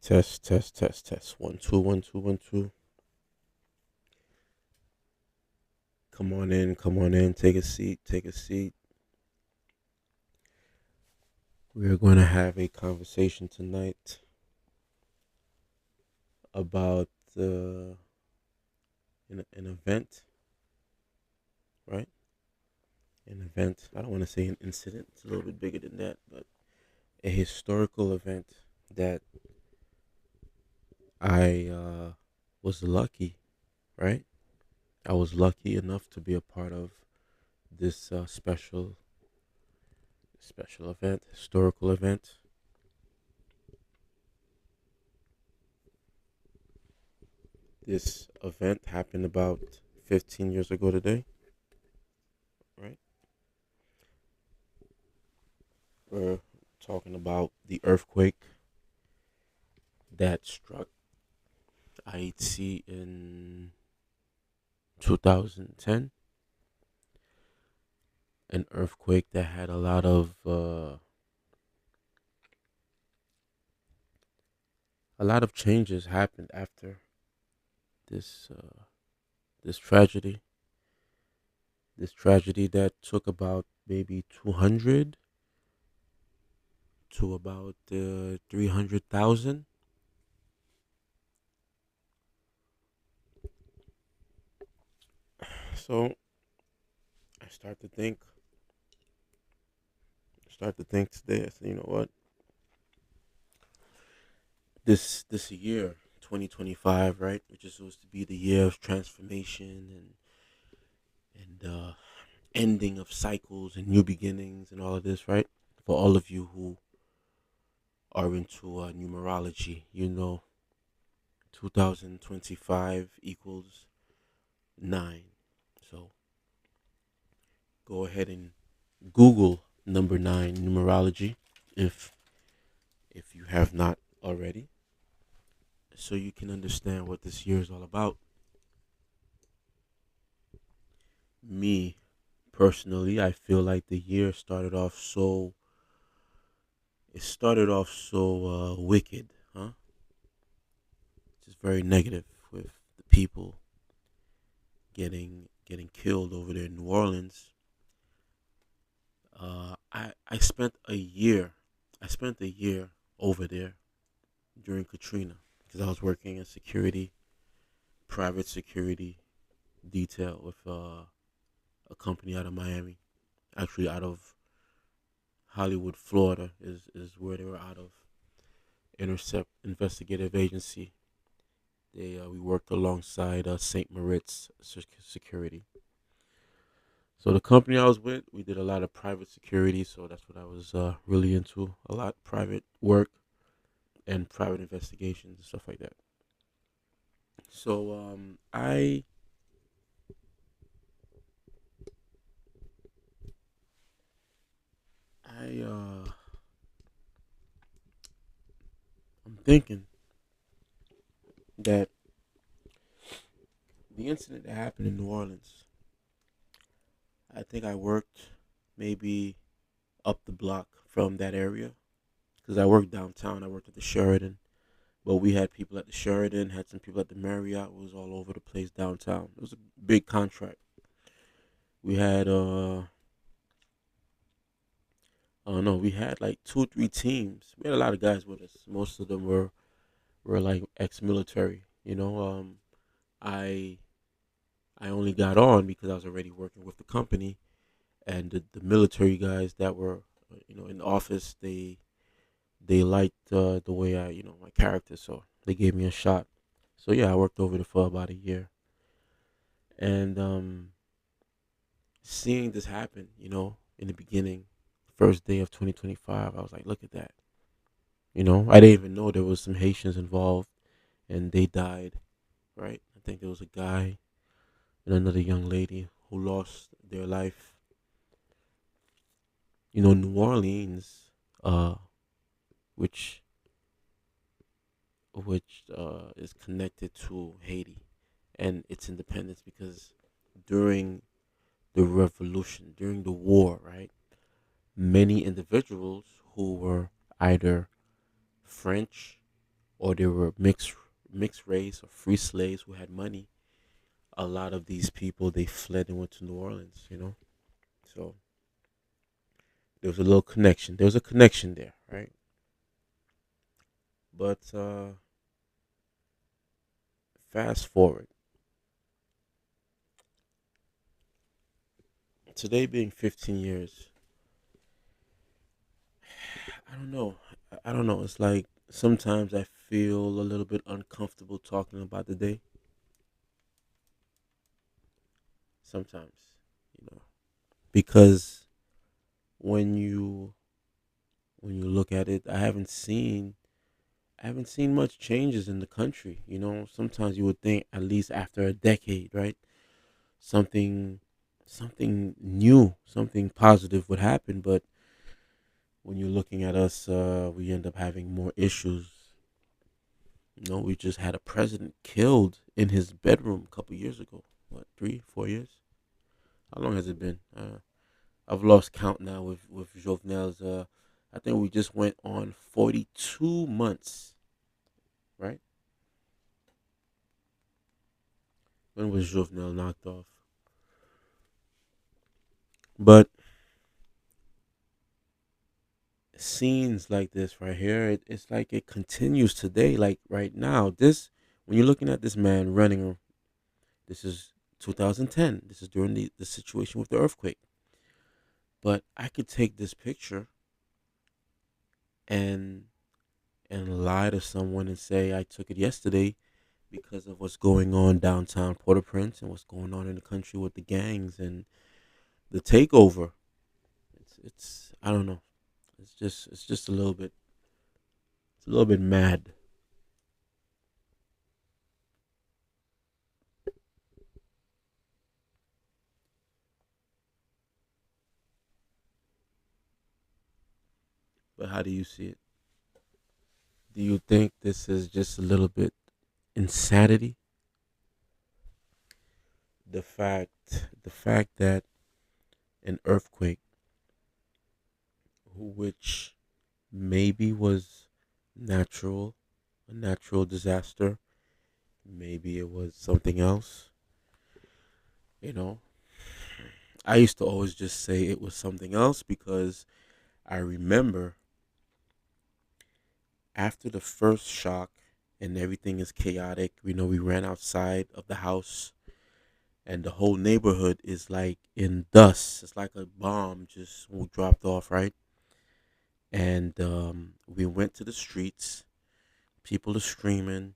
Test, test, test, test. One, two, one, two, one, two. Come on in, come on in. Take a seat, take a seat. We are going to have a conversation tonight about an event, right? An event. I don't want to say an incident. It's a little bit bigger than that, but a historical event that I was lucky, right? I was lucky enough to be a part of this special event, historical event. This event happened about 15 years ago today, right? We're talking about the earthquake that struck Haiti in 2010. An earthquake that had a lot of changes happened after this this tragedy. This tragedy that took about maybe 200 to about 300,000. So I start to think today. I said, you know what? This year, 2025, right, which is supposed to be the year of transformation and ending of cycles and new beginnings and all of this, right? For all of you who are into numerology, 2025 equals 9. So go ahead and Google number 9 numerology if you have not already, so you can understand what this year is all about. Me personally, I feel like the year started off so wicked, huh? Just very negative with the people getting killed over there in New Orleans. I spent a year. I spent a year over there during Katrina because I was working in security, private security detail with a company out of Miami, actually out of Hollywood, Florida, is where they were out of. Intercept Investigative Agency. We worked alongside St. Moritz Security. So the company I was with, we did a lot of private security. So that's what I was really into. A lot of private work and private investigations and stuff like that. So I I'm thinking that the incident that happened in New Orleans, I think I worked maybe up the block from that area because I worked downtown. I worked at the Sheridan, but we had people at the Sheridan, had some people at the Marriott. It was all over the place downtown. It was a big contract. We had I don't know, we had like two, three teams. We had a lot of guys with us. Most of them were like ex-military. I I only got on because I was already working with the company, and the military guys that were in the office, they liked the way my character, so they gave me a shot. So yeah, I worked over there for about a year, and seeing this happen, in the beginning, first day of 2025, I was like, look at that. I didn't even know there was some Haitians involved, and they died. Right? I think there was a guy and another young lady who lost their life. New Orleans, which is connected to Haiti and its independence because during the revolution, during the war, right, many individuals who were either French or they were mixed race or free slaves who had money. A lot of these people they fled and went to New Orleans. So there was a little connection. There was a connection there, right? But fast forward today being 15 years. I don't know. I don't know. It's like sometimes I feel a little bit uncomfortable talking about the day. Sometimes, you know, because when you when you look at it, I haven't seen much changes in the country. Sometimes you would think at least after a decade, right? Something something new, something positive would happen, but when you're looking at us, we end up having more issues. We just had a president killed in his bedroom a couple years ago. What, 3, 4 years? How long has it been? I've lost count now with Jovenel's. I think we just went on 42 months, right? When was Jovenel knocked off? But scenes like this right here, it's like it continues today, like right now. When you're looking at this man running, this is 2010. This is during the situation with the earthquake. But I could take this picture and lie to someone and say I took it yesterday because of what's going on downtown Port-au-Prince and what's going on in the country with the gangs and the takeover. It's I don't know. It's just a little bit mad. But how do you see it? Do you think this is just a little bit insanity? The fact that an earthquake, which maybe was natural, a natural disaster, maybe it was something else, you know. I used to always just say it was something else because I remember after the first shock and everything is chaotic, we ran outside of the house and the whole neighborhood is like in dust. It's like a bomb just dropped off, right? And we went to the streets. People are screaming,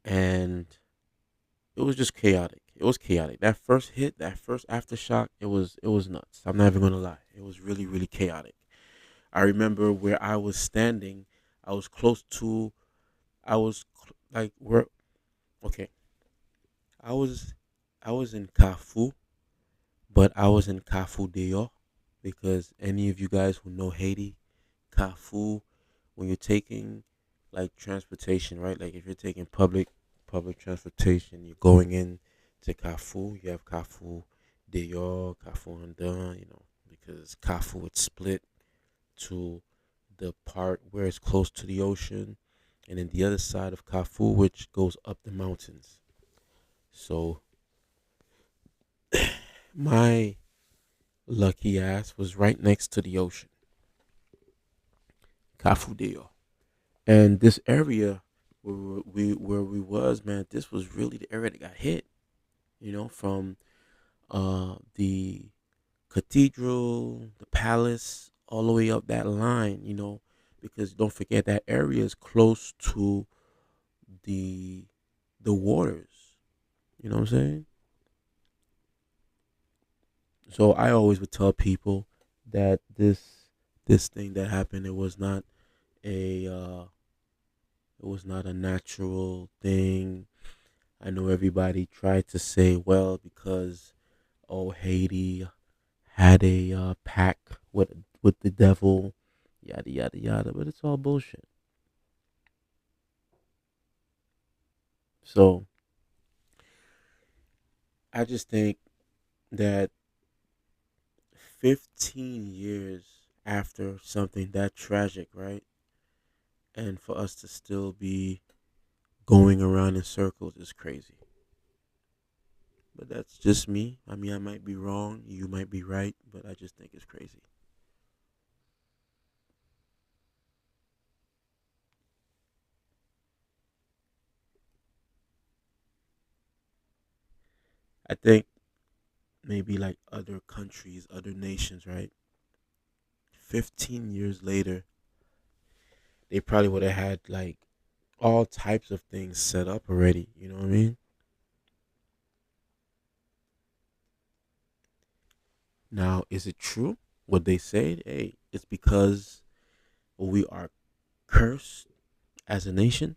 and it was just chaotic. It was chaotic. That first hit, that first aftershock, it was nuts. I'm not even gonna lie. It was really really chaotic. I remember where I was standing. I was close to. Like where. Okay, I was I was in Kafu, but I was in Kafu Deyo because any of you guys who know Haiti, Kafu, when you're taking like transportation, right? Like if you're taking public transportation, you're going in to Kafu. You have Kafu Deyo, Kafu Andin, because Kafu it's split to the part where it's close to the ocean, and then the other side of Kafu, which goes up the mountains. So my lucky ass was right next to the ocean, Kafudeo. And this area where we was, man, this was really the area that got hit. From the cathedral, the palace, all the way up that line. Because don't forget that area is close to the waters. You know what I'm saying? So I always would tell people that this thing that happened, a uh, it was not a natural thing. I know everybody tried to say, well, because Haiti had a pact with the devil, yada yada yada, but it's all bullshit. So I just think that 15 years after something that tragic, right? and for us to still be going around in circles is crazy. But that's just me. I mean, I might be wrong, you might be right, but I just think it's crazy. I think maybe like other countries, other nations, right? 15 years later, they probably would have had like all types of things set up already. You know what I mean? Now, is it true what they say? Hey, it's because we are cursed as a nation.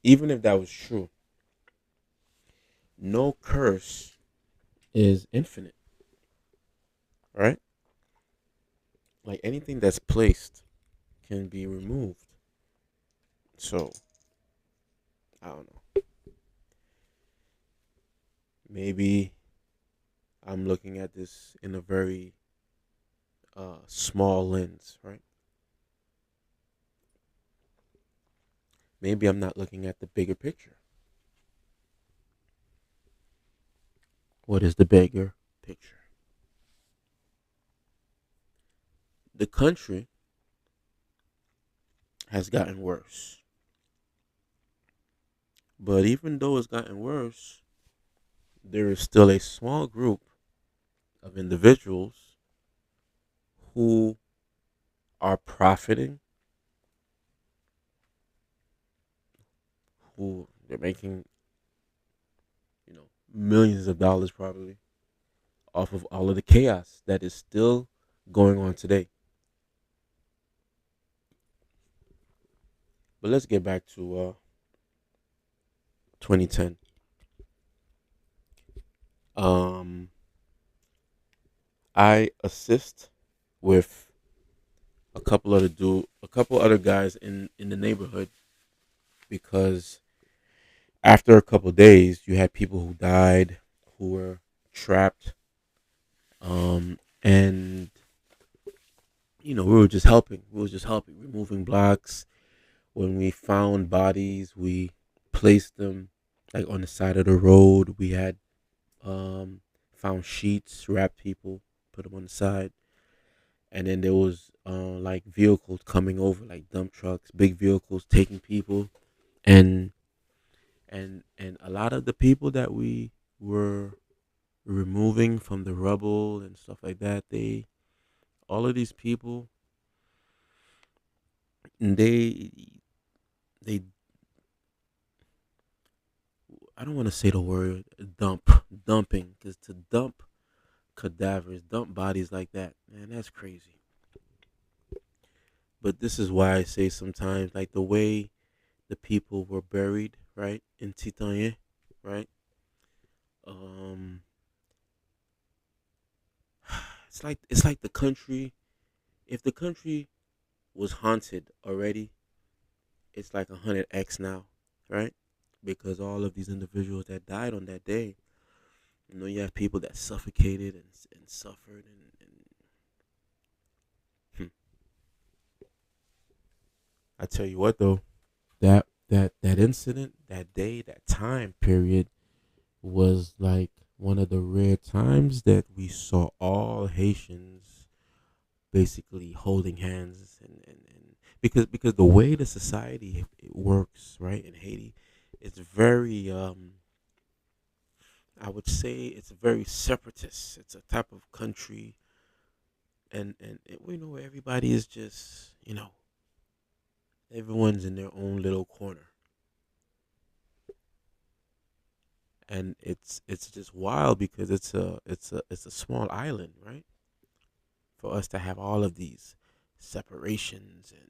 Even if that was true, no curse is infinite, right? Like anything that's placed can be removed. So, I don't know. Maybe I'm looking at this in a very small lens, right? Maybe I'm not looking at the bigger picture. What is the bigger picture? The country has gotten worse. But even though it's gotten worse, there is still a small group of individuals who are profiting, who they're making, millions of dollars probably off of all of the chaos that is still going on today. But let's get back to 2010. Um, I assist with a couple other guys in the neighborhood because after a couple days, you had people who died, who were trapped, and we were just helping. We were just helping, removing blocks. When we found bodies, we placed them like on the side of the road. We had um, found sheets, wrapped people, put them on the side, and then there was like vehicles coming over, like dump trucks, big vehicles taking people, and and a lot of the people that we were removing from the rubble and stuff like that, all of these people, they they I don't want to say the word dumping, because to dump cadavers, dump bodies like that, man, that's crazy. But this is why I say sometimes, like the way the people were buried, right, in Titanye, right? Um, it's like the country. If the country was haunted already, it's like 100x now, right? Because all of these individuals that died on that day, you have people that suffocated and suffered, and I tell you what though, that incident, that day, that time period was like one of the rare times that we saw all Haitians basically holding hands, and because the way the society it works, right, in Haiti, it's very I would say it's very separatist. It's a type of country, and where everybody is just everyone's in their own little corner, and it's just wild because it's a small island, right? For us to have all of these separations, and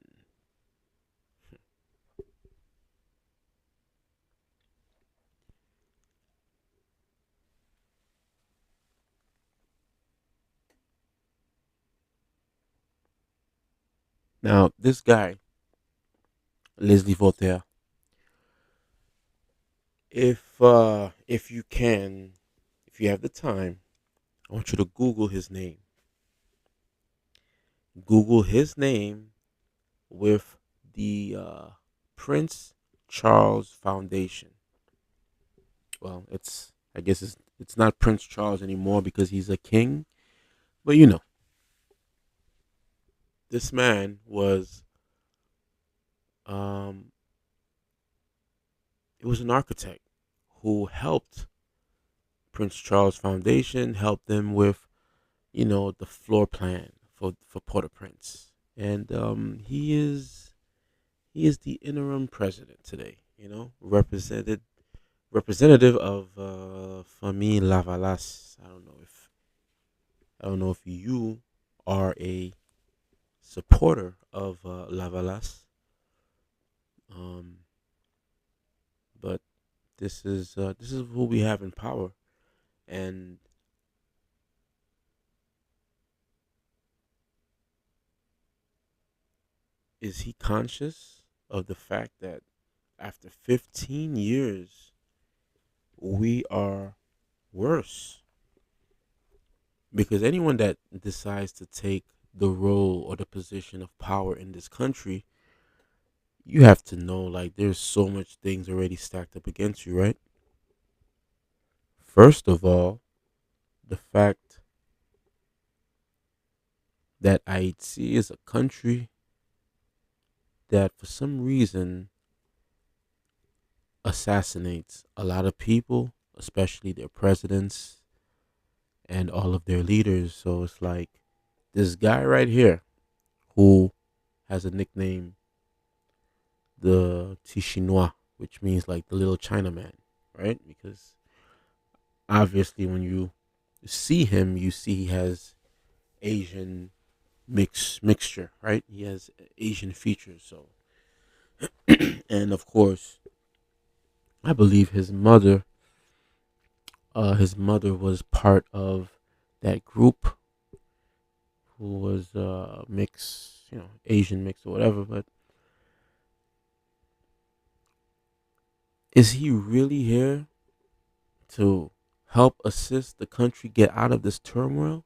now this guy Leslie Voltaire, if you can, if you have the time, I want you to Google his name. Google his name with the Prince Charles Foundation. Well, I guess it's not Prince Charles anymore because he's a king, but this man was um it was an architect who helped Prince Charles Foundation, helped them with the floor plan for Port-au-Prince, and he is the interim president today. Representative of Famille Lavalas. I don't know if you are a supporter of Lavalas, um, but this is who we have in power, and is he conscious of the fact that after 15 years we are worse? Because anyone that decides to take the role or the position of power in this country, you have to know, like, there's so much things already stacked up against you, right? First of all, the fact that Haiti is a country that for some reason assassinates a lot of people, especially their presidents and all of their leaders. So it's like this guy right here who has a nickname, the Tichinois, which means like the little Chinaman, right? Because obviously when you see him, you see he has Asian mixture, right? He has Asian features. So, and of course, I believe his mother was part of that group who was mixed, Asian mix or whatever. But is he really here to help assist the country get out of this turmoil?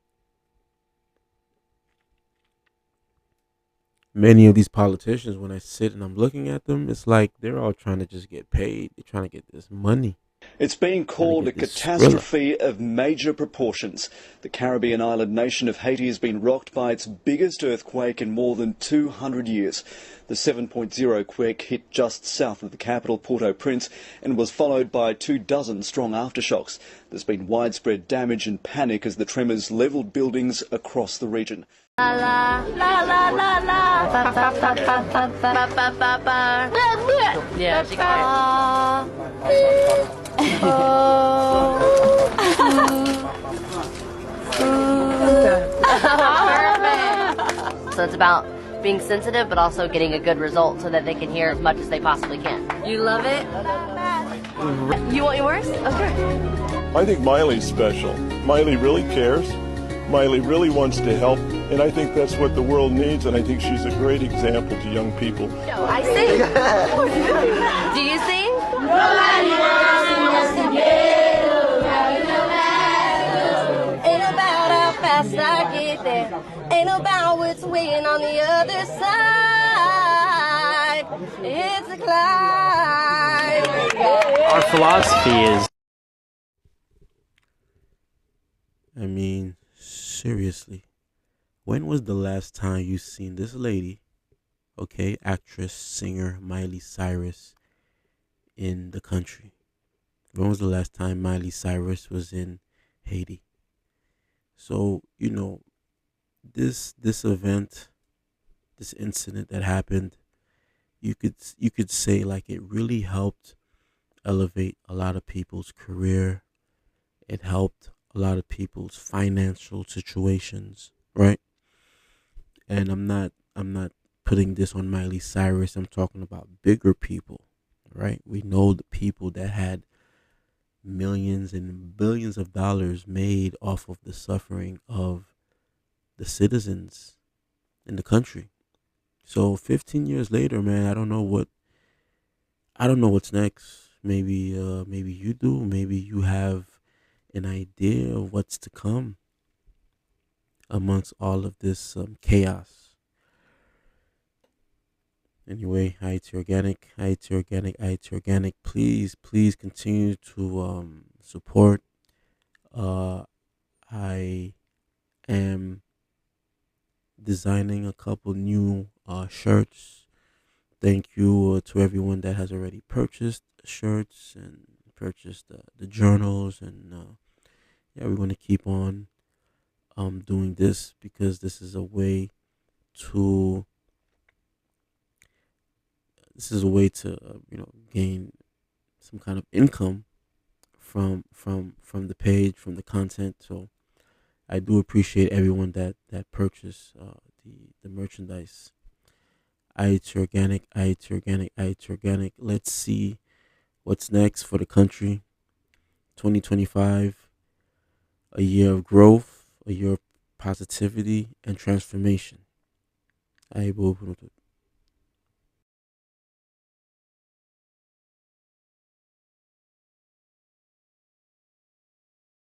Many of these politicians, when I sit and I'm looking at them, it's like they're all trying to just get paid. They're trying to get this money, It's being trying to called a get this skrilla. catastrophe of major proportions. The Caribbean island nation of Haiti has been rocked by its biggest earthquake in more than 200 years. The 7.0 quake hit just south of the capital, Port-au-Prince, and was followed by 24 strong aftershocks. There's been widespread damage and panic as the tremors levelled buildings across the region. La la la la la la ba ba ba ba ba ba ba ba ba. Yeah, she can. Perfect. So it's about being sensitive, but also getting a good result so that they can hear as much as they possibly can. You love it? You want yours? Okay. I think Miley's special. Miley really cares. Miley really wants to help, and I think that's what the world needs, and I think she's a great example to young people. No, I sing. Do you sing? Ain't about how fast I get there. Ain't about what's waiting on the other side. It's a climb. Our philosophy is I mean, seriously, when was the last time you seen this lady, okay, actress, singer Miley Cyrus, in the country? When was the last time Miley Cyrus was in Haiti? So this event, this incident that happened, you could say like it really helped elevate a lot of people's career. It helped a lot of people's financial situations, right? And I'm not putting this on Miley Cyrus. I'm talking about bigger people, right? We know the people that had millions and billions of dollars made off of the suffering of the citizens in the country. So 15 years later, man, I don't know what's next. Maybe you do. Maybe you have an idea of what's to come amongst all of this chaos. Anyway, IT Organic, IT Organic, IT Organic. Please continue to support. Uh, I am designing a couple new shirts. Thank you to everyone that has already purchased shirts and purchased the journals. And yeah, we're going to keep on doing this because this is a way to gain some kind of income from the page, from the content. So I do appreciate everyone that purchased the merchandise. IT Organic, IT Organic, IT Organic. Let's see what's next for the country. 2025, a year of growth, a year of positivity and transformation. Aibo